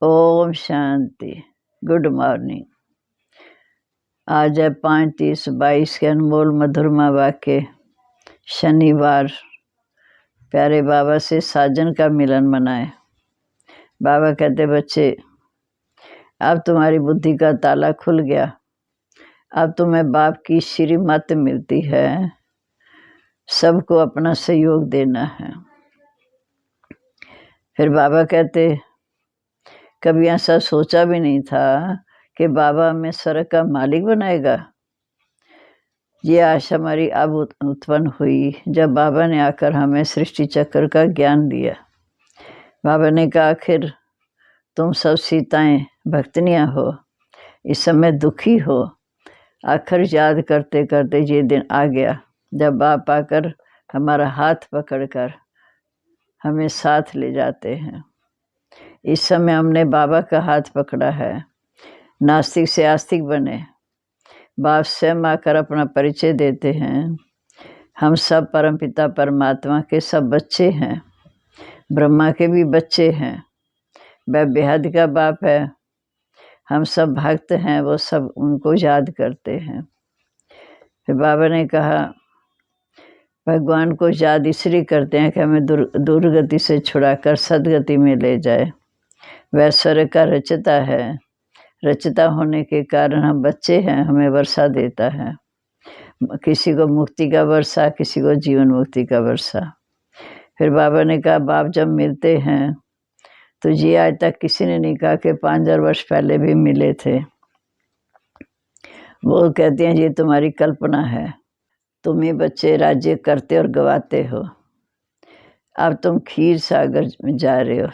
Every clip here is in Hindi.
ओम शांति। Good morning. आज है 5/30/22 के अनमोल मधुरमा वाक्य। शनिवार। प्यारे बाबा से साजन का मिलन मनाए। बाबा कहते, बच्चे अब तुम्हारी बुद्धि का ताला खुल गया। अब तुम्हें बाप की श्रीमत मिलती है, सबको अपना सहयोग देना है। फिर बाबा कहते, कभी ऐसा सोचा भी नहीं था कि बाबा हमें स्वर्ग का मालिक बनाएगा। ये आशा हमारी अब उत्पन्न हुई जब बाबा ने आकर हमें सृष्टि चक्र का ज्ञान दिया। बाबा ने कहा, आखिर तुम सब सीताएं भक्तनियाँ हो, इस समय दुखी हो। आखिर याद करते करते ये दिन आ गया जब बाप आकर हमारा हाथ पकड़कर हमें साथ ले जाते हैं। इस समय हमने बाबा का हाथ पकड़ा है। नास्तिक से आस्तिक बने। बाप स्वयं आकर अपना परिचय देते हैं। हम सब परमपिता परमात्मा के सब बच्चे हैं, ब्रह्मा के भी बच्चे हैं। वह बेहद का बाप है। हम सब भक्त हैं, वो सब उनको याद करते हैं। फिर बाबा ने कहा, भगवान को याद इसलिए करते हैं कि हमें दुर्गति से छुड़ाकर सदगति में ले जाए। वह स्वर्ग का रचता है। रचता होने के कारण हम बच्चे हैं, हमें वर्षा देता है। किसी को मुक्ति का वर्षा, किसी को जीवन मुक्ति का वर्षा। फिर बाबा ने कहा, बाप जब मिलते हैं तो ये आज तक किसी ने नहीं कहा कि 5000 वर्ष पहले भी मिले थे। वो कहते हैं, ये तुम्हारी कल्पना है। तुम ही बच्चे राज्य करते और गवाते हो। अब तुम खीर सागर में जा रहे हो।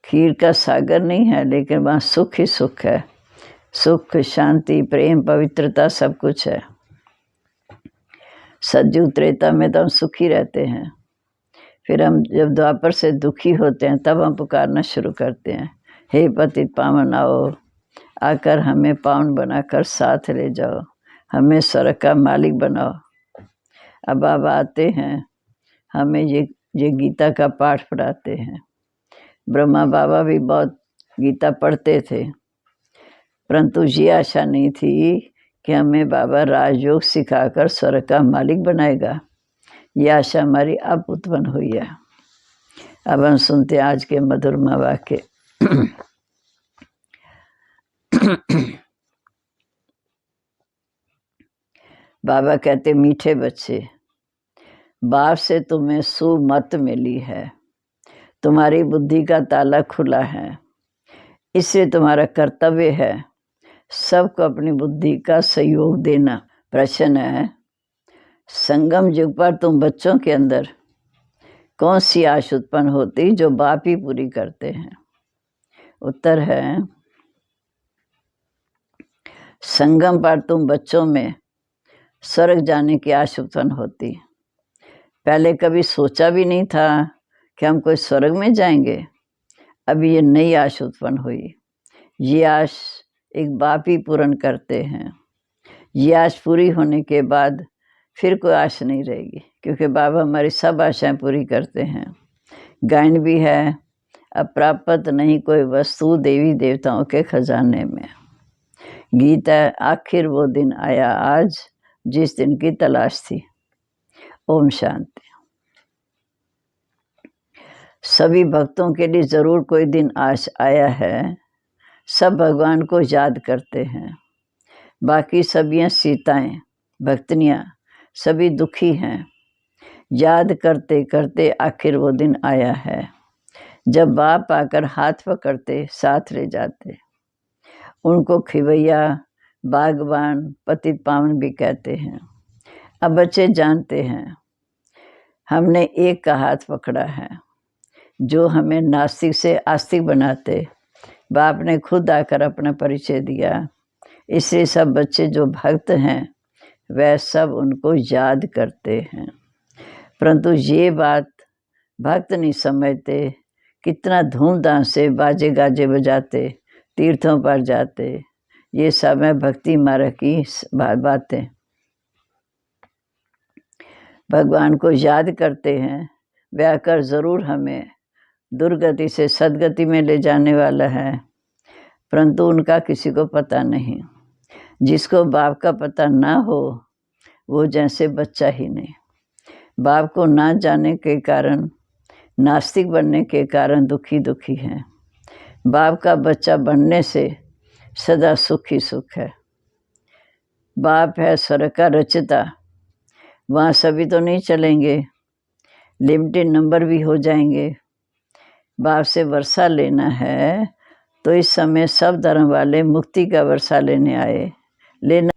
खीर का सागर नहीं है, लेकिन वहाँ सुख ही सुख है। सुख, शांति, प्रेम, पवित्रता सब कुछ है। सतयुग त्रेता में तो हम सुखी रहते हैं। फिर हम जब द्वापर से दुखी होते हैं तब हम पुकारना शुरू करते हैं, हे पतित पावन आओ, आकर हमें पावन बनाकर साथ ले जाओ, हमें स्वर्ग का मालिक बनाओ। अब बाबा आते हैं, हमें ये गीता का पाठ पढ़ाते हैं। ब्रह्मा बाबा भी बहुत गीता पढ़ते थे, परंतु ये आशा नहीं थी कि हमें बाबा राजयोग सिखाकर स्वर्ग का मालिक बनाएगा। ये आशा हमारी अब उत्पन्न हुई है। अब हम सुनते हैं आज के मधुरमा वाक्य। बाबा कहते, मीठे बच्चे, बाप से तुम्हें सुमत मिली है। तुम्हारी बुद्धि का ताला खुला है, इससे तुम्हारा कर्तव्य है सबको अपनी बुद्धि का सहयोग देना। प्रश्न है, संगम युग पर तुम बच्चों के अंदर कौन सी आश उत्पन्न होती जो बाप ही पूरी करते हैं? उत्तर है, संगम पर तुम बच्चों में स्वर्ग जाने की आश उत्पन्न होती। पहले कभी सोचा भी नहीं था कि हम कोई स्वर्ग में जाएंगे। अभी ये नई आश उत्पन्न हुई। ये आश एक बाप ही पूर्ण करते हैं। ये आश पूरी होने के बाद फिर कोई आश नहीं रहेगी, क्योंकि बाबा हमारी सब आशाएं पूरी करते हैं। गायन भी है, अब प्राप्त नहीं कोई वस्तु देवी देवताओं के खजाने में। गीत है, आखिर वो दिन आया आज जिस दिन की तलाश थी। ओम शांति। सभी भक्तों के लिए जरूर कोई दिन आज आया है। सब भगवान को याद करते हैं। बाकी सभी सीताएं भक्तनियाँ सभी दुखी हैं। याद करते करते आखिर वो दिन आया है जब बाप आकर हाथ पकड़ते साथ ले जाते। उनको खिवैया, बागवान, पतित पावन भी कहते हैं। अब बच्चे जानते हैं, हमने एक का हाथ पकड़ा है जो हमें नास्तिक से आस्तिक बनाते। बाप ने खुद आकर अपना परिचय दिया। इसलिए सब बच्चे जो भक्त हैं वह सब उनको याद करते हैं। परंतु ये बात भक्त नहीं समझते। कितना धूमधाम से बाजे गाजे बजाते, तीर्थों पर जाते। ये सब है भक्ति मार्ग की बातें। भगवान को याद करते हैं, वह आकर ज़रूर हमें दुर्गति से सद्गति में ले जाने वाला है, परंतु उनका किसी को पता नहीं। जिसको बाप का पता ना हो वो जैसे बच्चा ही नहीं। बाप को ना जाने के कारण, नास्तिक बनने के कारण दुखी हैं। बाप का बच्चा बनने से सदा सुख ही सुख है। बाप है स्वर्ग का रचता, वहाँ सभी तो नहीं चलेंगे, लिमिटेड नंबर भी हो जाएंगे। बाप से वर्षा लेना है तो इस समय सब धर्म वाले मुक्ति का वर्षा लेने आए। लेना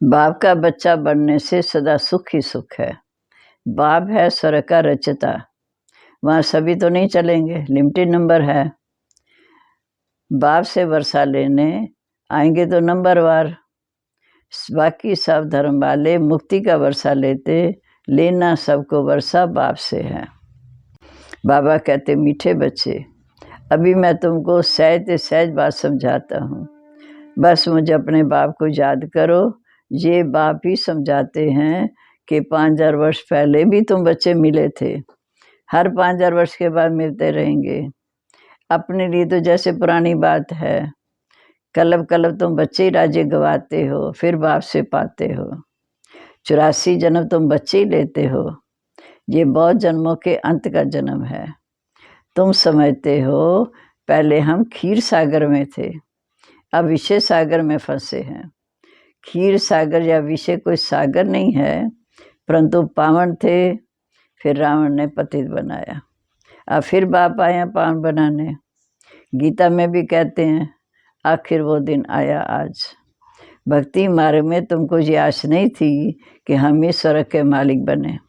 बाप का बच्चा बनने से सदा सुख ही सुख है। बाप है स्वर्ग का रचता, वहाँ सभी तो नहीं चलेंगे, लिमिटेड नंबर है। बाप से वर्षा लेने आएंगे तो नंबरवार, बाकी सब धर्म वाले मुक्ति का वर्षा लेना सबको वर्षा बाप से है। बाबा कहते मीठे बच्चे, अभी मैं तुमको सहज बात समझाता हूँ, बस मुझे अपने बाप को याद करो। ये बाप ही समझाते हैं कि 5000 वर्ष पहले भी तुम बच्चे मिले थे, हर 5000 वर्ष के बाद मिलते रहेंगे। अपने लिए तो जैसे पुरानी बात है, कलब तुम बच्चे ही राज्य गवाते हो, फिर बाप से पाते हो। 84 जन्म तुम बच्चे ही लेते हो, ये बहुत जन्मों के अंत का जन्म है। तुम समझते हो पहले हम क्षीर सागर में थे, अब विषय सागर में फंसे हैं। क्षीर सागर या विषय कोई सागर नहीं है, परंतु पावन थे, फिर रावण ने पतित बनाया। अब फिर बाप आया पावन बनाने। गीता में भी कहते हैं आखिर वो दिन आया आज। भक्ति मार्ग में तुमको ये आश नहीं थी कि हम ही स्वर्ग के मालिक बने।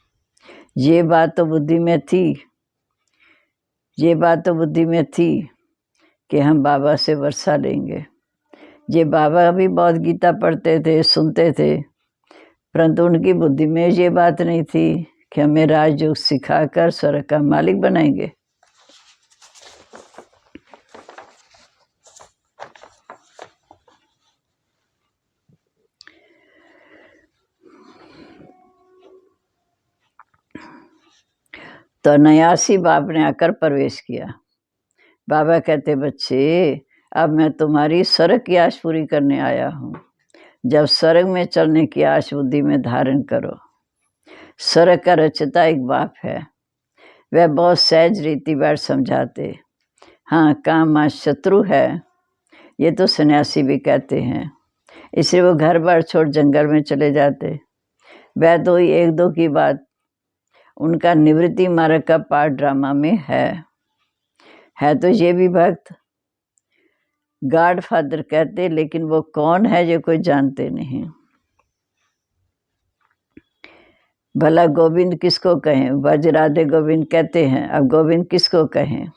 ये बात तो बुद्धि में थी कि हम बाबा से वर्षा लेंगे। ये बाबा भी बहुत गीता पढ़ते थे, सुनते थे, परंतु उनकी बुद्धि में ये बात नहीं थी कि हमें राजयोग सिखाकर स्वर्ग का मालिक बनाएंगे। तो 89 बाप ने आकर प्रवेश किया। बाबा कहते बच्चे, अब मैं तुम्हारी स्वर्ग की आश पूरी करने आया हूँ। जब स्वर्ग में चलने की आश बुद्धि में धारण करो। स्वर्ग का रचता एक बाप है, वह बहुत सहज रीति बार समझाते। हाँ, काम शत्रु है, ये तो सन्यासी भी कहते हैं, इसलिए वो घर बार छोड़ जंगल में चले जाते। वह तो ही 1-2 की बात, उनका निवृत्ति मार्ग का पार्ट ड्रामा में है तो ये भी भक्त गॉड फादर कहते, लेकिन वो कौन है ये कोई जानते नहीं। भला गोविंद किसको कहें? व्रज राधे गोविंद कहते हैं, अब गोविंद किसको कहें?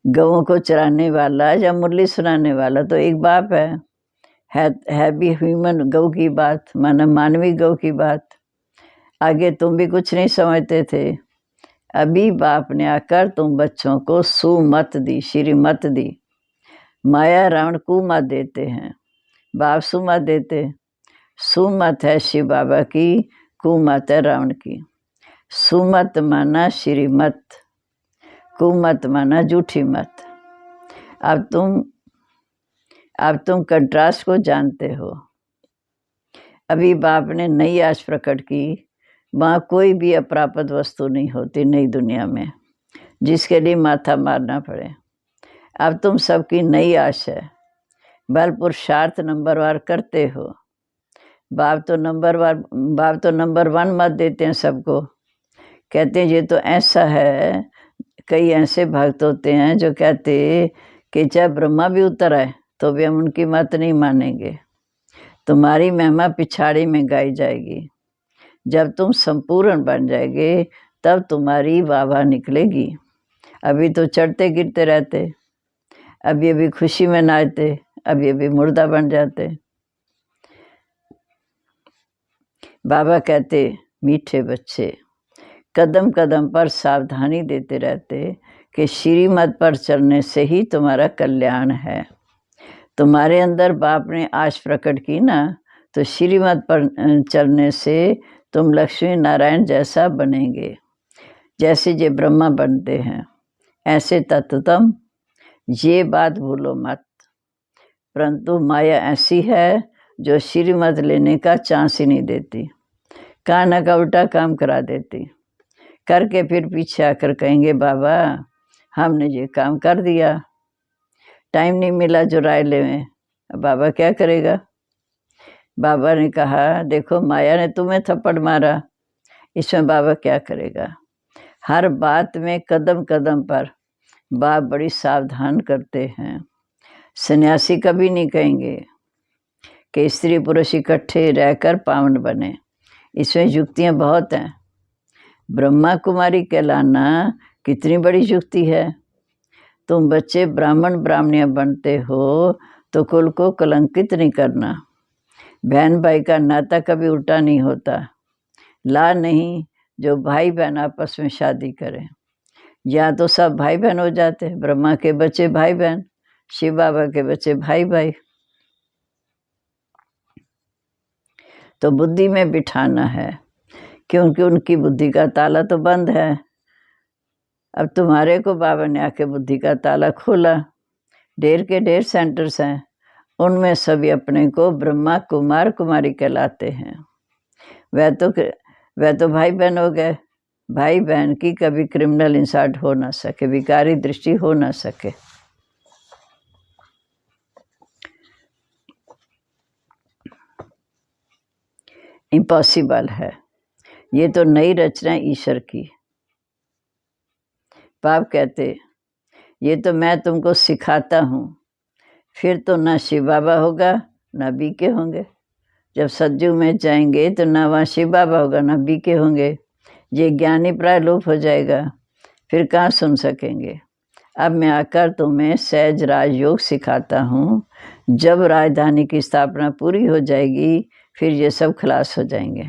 गौओं को चराने वाला या मुरली सुनाने वाला तो एक बाप है भी ह्यूमन गौ की बात, माना मानवी गौ की बात। आगे तुम भी कुछ नहीं समझते थे, अभी बाप ने आकर तुम बच्चों को सुमत दी, श्रीमत दी। माया रावण कुमत देते हैं, बाप सुमत देते। सुमत है शिव बाबा की, कुमत है रावण की। सुमत माना श्रीमत, कुमत माना झूठी मत। अब तुम कंट्रास्ट को जानते हो। अभी बाप ने नई आश प्रकट की, वहाँ कोई भी अप्राप्त वस्तु नहीं होती नई दुनिया में जिसके लिए माथा मारना पड़े। अब तुम सबकी नई आश है, बल पुरुषार्थ नंबरवार करते हो। बाप तो नंबर 1 मत देते हैं सबको, कहते हैं ये तो ऐसा है। कई ऐसे भक्त होते हैं जो कहते कि चाहे ब्रह्मा भी उतर आए तो भी हम उनकी मत नहीं मानेंगे। तुम्हारी महिमा पिछाड़ी में गाई जाएगी। जब तुम संपूर्ण बन जाएंगे तब तुम्हारी वाह निकलेगी। अभी तो चढ़ते गिरते रहते, अभी खुशी में नाचते, अभी मुर्दा बन जाते। बाबा कहते मीठे बच्चे, कदम कदम पर सावधानी देते रहते कि श्रीमत पर चलने से ही तुम्हारा कल्याण है। तुम्हारे अंदर बाप ने आश प्रकट की ना, तो श्रीमत पर चलने से तुम लक्ष्मी नारायण जैसा बनेंगे, जैसे ये ब्रह्मा बनते हैं ऐसे तत्वतम, ये बात भूलो मत। परंतु माया ऐसी है जो श्रीमत लेने का चांस ही नहीं देती, काना का उल्टा काम करा देती, करके फिर पीछे आकर कहेंगे बाबा हमने ये काम कर दिया, टाइम नहीं मिला जो राय लेवें। बाबा क्या करेगा? बाबा ने कहा देखो माया ने तुम्हें थप्पड़ मारा, इसमें बाबा क्या करेगा? हर बात में कदम कदम पर बाप बड़ी सावधान करते हैं। सन्यासी कभी नहीं कहेंगे कि स्त्री पुरुष इकट्ठे रहकर पावन बने, इसमें युक्तियाँ बहुत हैं। ब्रह्मा कुमारी कहलाना कितनी बड़ी युक्ति है। तुम बच्चे ब्राह्मण ब्राह्मणियाँ बनते हो तो कुल को कलंकित नहीं करना। बहन भाई का नाता कभी उल्टा नहीं होता। ला नहीं जो भाई बहन आपस में शादी करें, या तो सब भाई बहन हो जाते, ब्रह्मा के बच्चे भाई बहन, शिव बाबा के बच्चे भाई भाई। तो बुद्धि में बिठाना है, क्योंकि उनकी बुद्धि का ताला तो बंद है। अब तुम्हारे को बाबा ने आके बुद्धि का ताला खोला। ढेर के ढेर सेंटर्स हैं, उनमें सभी अपने को ब्रह्मा कुमार कुमारी कहलाते हैं। वह तो भाई बहन हो गए। भाई बहन की कभी क्रिमिनल इंसल्ट हो ना सके, विकारी दृष्टि हो ना सके। इम्पॉसिबल है। ये तो नई रचना है ईश्वर की। बाप कहते ये तो मैं तुमको सिखाता हूँ, फिर तो ना शिव बाबा होगा ना बीके होंगे। जब सतयुग में जाएंगे तो ना वहाँ शिव बाबा होगा ना बीके होंगे। ये ज्ञानी प्राय लोप हो जाएगा, फिर कहाँ सुन सकेंगे। अब मैं आकर तुम्हें सहज राजयोग सिखाता हूँ। जब राजधानी की स्थापना पूरी हो जाएगी फिर ये सब खलास हो जाएंगे।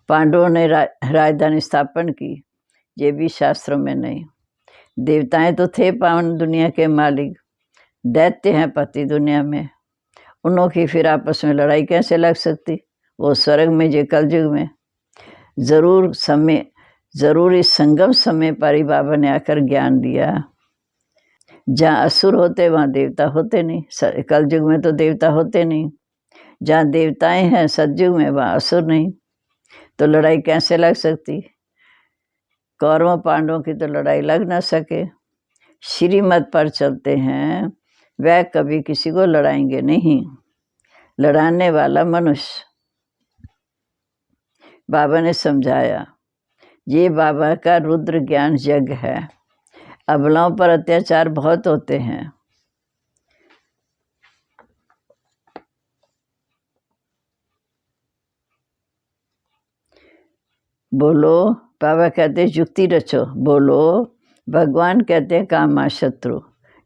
पांडवों ने राजधानी स्थापन की, ये भी शास्त्रों में नहीं। देवताएं तो थे पावन दुनिया के मालिक, दैत्य हैं पति दुनिया में। उनों की फिर आपस में लड़ाई कैसे लग सकती? वो स्वर्ग में, ये कलयुग में। जरूर इस संगम समय पर ही बाबा ने आकर ज्ञान दिया। जहाँ असुर होते वहाँ देवता होते नहीं। कलयुग में तो देवता होते नहीं। जहाँ देवताएं हैं सतयुग में, वहाँ असुर नहीं। तो लड़ाई कैसे लग सकती? कौरवों पांडवों की तो लड़ाई लग ना सके। श्रीमत पर चलते हैं, वह कभी किसी को लड़ाएंगे नहीं। लड़ाने वाला मनुष्य। बाबा ने समझाया, ये बाबा का रुद्र ज्ञान यज्ञ है। अबलाओं पर अत्याचार बहुत होते हैं। बोलो, बाबा कहते युक्ति रचो। बोलो, भगवान कहते हैं कामा शत्रु।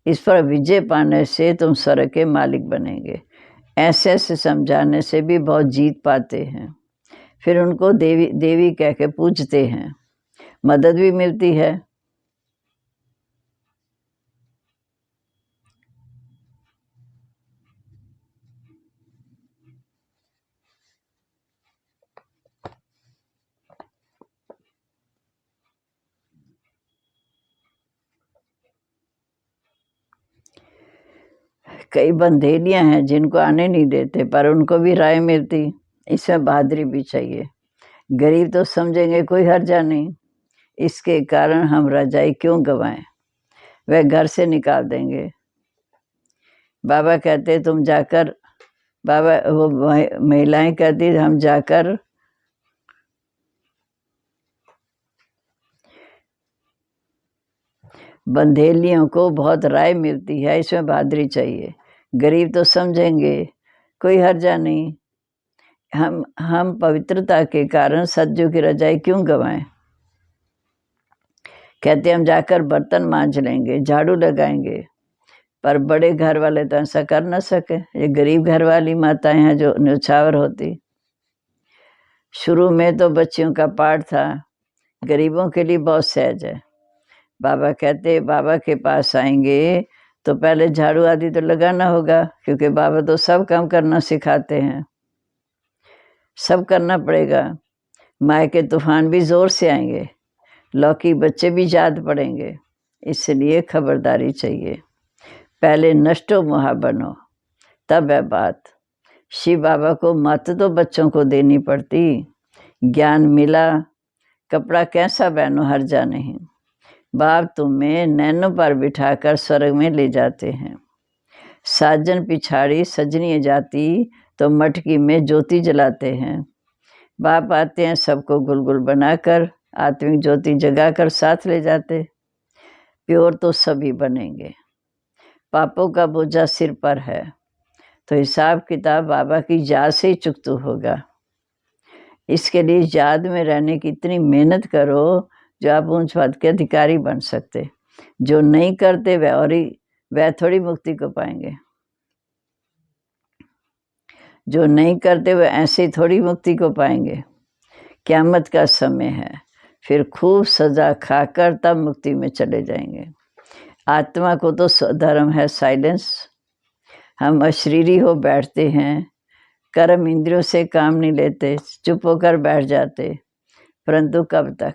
इस पर विजय पाने से तुम स्वर्ग के मालिक बनेंगे। ऐसे ऐसे समझाने से भी बहुत जीत पाते हैं। फिर उनको देवी देवी कह के पूजते हैं, मदद भी मिलती है। कई बंधेलियां हैं जिनको आने नहीं देते, पर उनको भी राय मिलती। इसमें बहादुरी भी चाहिए। गरीब तो समझेंगे कोई हर्जा नहीं, इसके कारण हम रजाई क्यों गवाएं, वह घर से निकाल देंगे। बाबा कहते तुम जाकर, बाबा वो महिलाएं कहती हम जाकर बंधेलियों को बहुत राय मिलती है, इसमें बहादुरी चाहिए। गरीब तो समझेंगे कोई हर्जा नहीं, हम पवित्रता के कारण सज्जों की रजाई क्यों गवाएं। कहते हम जाकर बर्तन मांज लेंगे, झाड़ू लगाएंगे, पर बड़े घर वाले तो ऐसा कर न सके। ये गरीब घर वाली माताएं हैं जो न्यौछावर होती। शुरू में तो बच्चियों का पाठ था, गरीबों के लिए बहुत सहज है। बाबा कहते बाबा के पास आएंगे तो पहले झाड़ू आदि तो लगाना होगा, क्योंकि बाबा तो सब काम करना सिखाते हैं, सब करना पड़ेगा। माया के तूफान भी ज़ोर से आएंगे, लौकिक बच्चे भी याद पड़ेंगे, इसलिए खबरदारी चाहिए। पहले नष्टो मोहा बनो, तब है बात। शिव बाबा को मत तो बच्चों को देनी पड़ती, ज्ञान मिला, कपड़ा कैसा पहनो हर्जा नहीं। बाप तुम्हें नैनों पर बिठाकर स्वर्ग में ले जाते हैं। साजन पिछाड़ी सजनी जाती तो मटकी में ज्योति जलाते हैं। बाप आते हैं सबको गुलगुल बनाकर, आत्मिक ज्योति जगाकर साथ ले जाते। प्योर तो सभी बनेंगे। पापों का बोझा सिर पर है तो हिसाब किताब बाबा की याद से ही चुकतू होगा। इसके लिए याद में रहने की इतनी मेहनत करो जो आप ऊंच पद के अधिकारी बन सकते। जो नहीं करते वह थोड़ी मुक्ति को पाएंगे। जो नहीं करते वह ऐसे ही थोड़ी मुक्ति को पाएंगे। क़यामत का समय है, फिर खूब सजा खाकर तब मुक्ति में चले जाएंगे। आत्मा को तो स्वधर्म है साइलेंस। हम अशरीरी हो बैठते हैं, कर्म इंद्रियों से काम नहीं लेते, चुप होकर बैठ जाते, परंतु कब तक?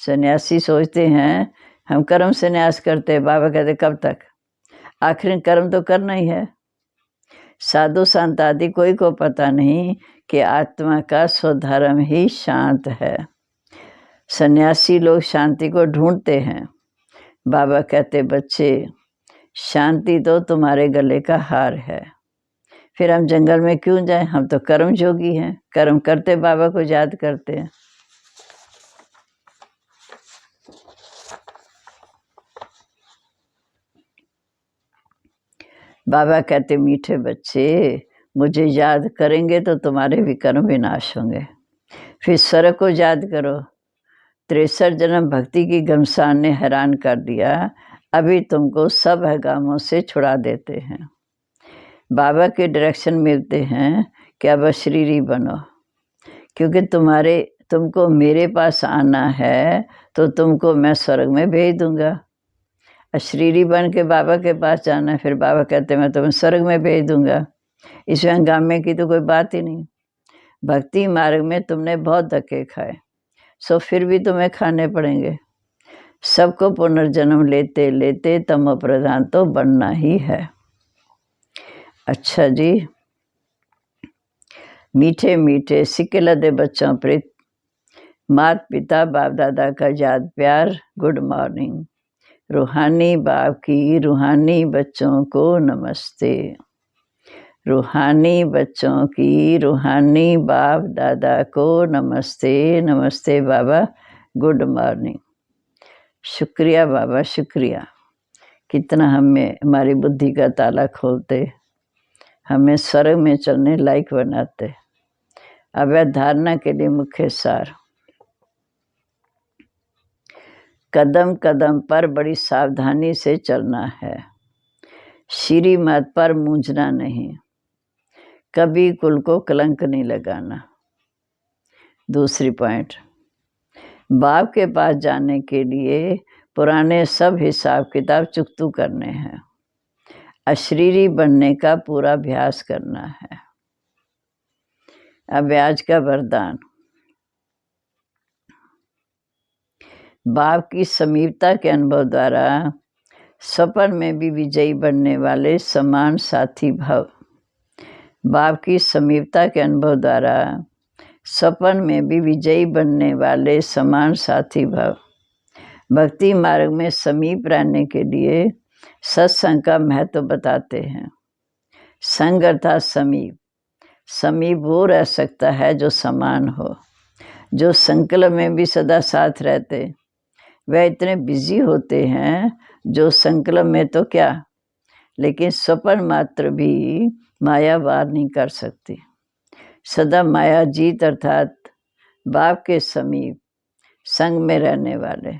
सन्यासी सोचते हैं हम कर्म संन्यास करते, बाबा कहते कब तक? आखिर कर्म तो करना ही है। साधु संत आदि कोई को पता नहीं कि आत्मा का स्वधर्म ही शांत है। सन्यासी लोग शांति को ढूंढते हैं। बाबा कहते बच्चे, शांति तो तुम्हारे गले का हार है। फिर हम जंगल में क्यों जाएं? हम तो कर्म जोगी हैं, कर्म करते बाबा को याद करते हैं। बाबा कहते मीठे बच्चे, मुझे याद करेंगे तो तुम्हारे विकर्म विनाश होंगे। फिर स्वर्ग को याद करो। 63 जन्म भक्ति की घमसान ने हैरान कर दिया, अभी तुमको सब हगामों से छुड़ा देते हैं। बाबा के डायरेक्शन मिलते हैं कि अब अशरीरी बनो, क्योंकि तुमको मेरे पास आना है तो तुमको मैं स्वर्ग में भेज दूंगा। अशरीरी बन के बाबा के पास जाना है, फिर बाबा कहते मैं तुम्हें स्वर्ग में भेज दूंगा। इसमें हंगामे की तो कोई बात ही नहीं। भक्ति मार्ग में तुमने बहुत धक्के खाए, सो फिर भी तुम्हें खाने पड़ेंगे। सबको पुनर्जन्म लेते लेते तमो प्रधान तो बनना ही है। अच्छा जी, मीठे मीठे सिक्के लदे बच्चों प्रीत, माता पिता बाप दादा का याद प्यार, गुड मॉर्निंग। रूहानी बाप की रूहानी बच्चों को नमस्ते। रूहानी बच्चों की रूहानी बाप दादा को नमस्ते। नमस्ते बाबा, गुड मॉर्निंग। शुक्रिया बाबा, शुक्रिया। कितना हमारी बुद्धि का ताला खोलते, हमें स्वर्ग में चलने लायक बनाते। अवैध धारणा के लिए मुख्य सार, कदम कदम पर बड़ी सावधानी से चलना है। श्रीमत पर मूंझना नहीं, कभी कुल को कलंक नहीं लगाना। दूसरी पॉइंट, बाप के पास जाने के लिए पुराने सब हिसाब किताब चुकतू करने हैं। अशरीरी बनने का पूरा अभ्यास करना है। अब आज का वरदान, बाप की समीपता के अनुभव द्वारा सपन में भी विजयी बनने वाले समान साथी भव। बाप की समीपता के अनुभव द्वारा सपन में भी विजयी बनने वाले समान साथी भव। भक्ति मार्ग में समीप रहने के लिए सत्संग का महत्व बताते हैं। संग अर्थात समीप। समीप वो रह सकता है जो समान हो, जो संकल्प में भी सदा साथ रहते। वह इतने बिजी होते हैं जो संकल्प में तो क्या, लेकिन स्वप्न मात्र भी माया वार नहीं कर सकती। सदा माया जीत अर्थात बाप के समीप संग में रहने वाले।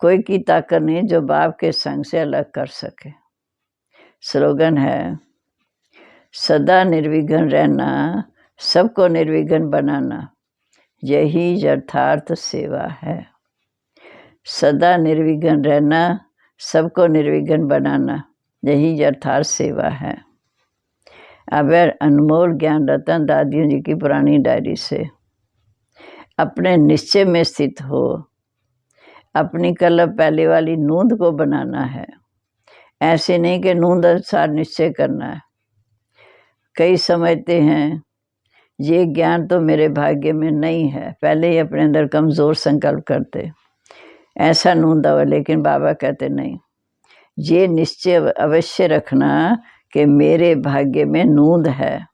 कोई की ताकत नहीं जो बाप के संग से अलग कर सके। स्लोगन है, सदा निर्विघ्न रहना, सबको निर्विघ्न बनाना, यही यथार्थ सेवा है। सदा निर्विघ्न रहना, सबको निर्विघ्न बनाना, यही यथार्थ सेवा है। अब अनमोल ज्ञान रतन दादियों जी की पुरानी डायरी से, अपने निश्चय में स्थित हो। अपनी कलब पहले वाली नूंद को बनाना है, ऐसे नहीं कि नूंद अनुसार निश्चय करना है। कई समझते हैं ये ज्ञान तो मेरे भाग्य में नहीं है, पहले ही अपने अंदर कमज़ोर संकल्प करते, ऐसा नूंदा हुआ। लेकिन बाबा कहते नहीं, ये निश्चय अवश्य रखना कि मेरे भाग्य में नूंद है,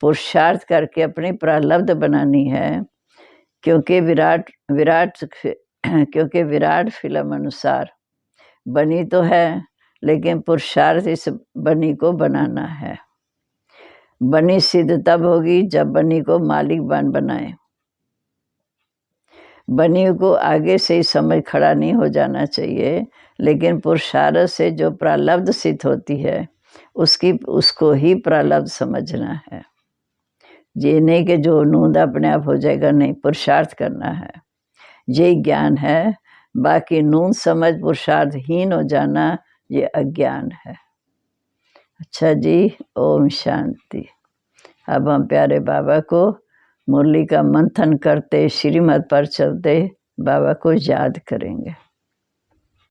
पुरुषार्थ करके अपनी प्रारब्ध बनानी है। क्योंकि विराट फिल्म अनुसार बनी तो है, लेकिन पुरुषार्थ इस बनी को बनाना है। बनी सिद्ध तब होगी जब बनी को मालिक बनाए। बनी को आगे से ही समझ खड़ा नहीं हो जाना चाहिए, लेकिन पुरुषार्थ से जो प्रारब्ध सिद्ध होती है उसको ही प्रारब्ध समझना है। ये नहीं कि जो नूंद अपने आप हो जाएगा, नहीं, पुरुषार्थ करना है, ये ज्ञान है। बाकी नूंद समझ पुरुषार्थहीन हो जाना ये अज्ञान है। अच्छा जी, ओम शांति। अब हम प्यारे बाबा को मुरली का मंथन करते, श्रीमत पर चलते बाबा को याद करेंगे।